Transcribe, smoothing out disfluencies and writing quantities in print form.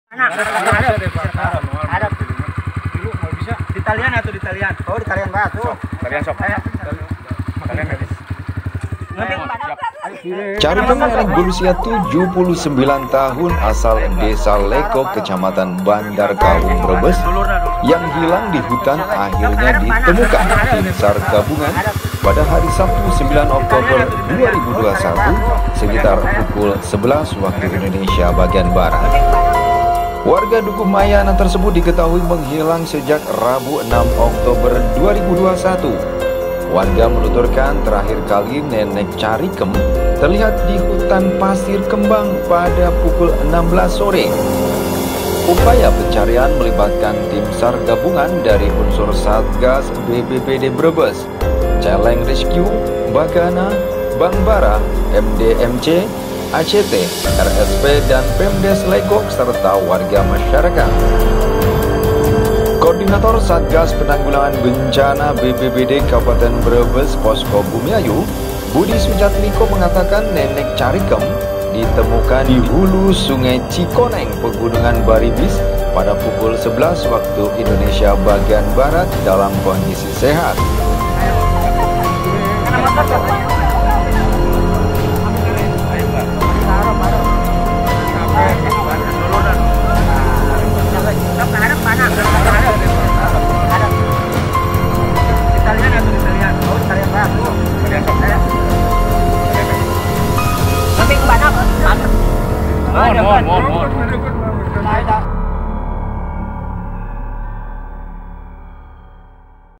Ada. Dulu nggak bisa. Di talian atau di talian? Oh, di talian Pak. Tuh. Talian sok. Talian medis. Carikem yang berusia 79 tahun asal Desa Lekok, Kecamatan Bandar Kaung, Brebes, yang hilang di hutan akhirnya ditemukan tim SAR gabungan pada hari Sabtu 9 Oktober 2021 sekitar pukul 11 waktu Indonesia bagian Barat. Warga Dukuh Mayana tersebut diketahui menghilang sejak Rabu 6 Oktober 2021. Warga menuturkan terakhir kali Nenek Carikem terlihat di hutan pasir kembang pada pukul 16 sore. Upaya pencarian melibatkan tim SAR gabungan dari unsur Satgas BPBD Brebes, Celeng Rescue, Bagana, Bangbara, MDMC, ACT, RSP, dan Pemdes Lekok serta warga masyarakat. Koordinator Satgas Penanggulangan Bencana BPBD Kabupaten Brebes Posko Bumiayu, Budi Sujatmiko mengatakan Nenek Carikem ditemukan di hulu Sungai Cikoneng, Pegunungan Baribis pada pukul 11 waktu Indonesia bagian Barat dalam kondisi sehat. Mohon.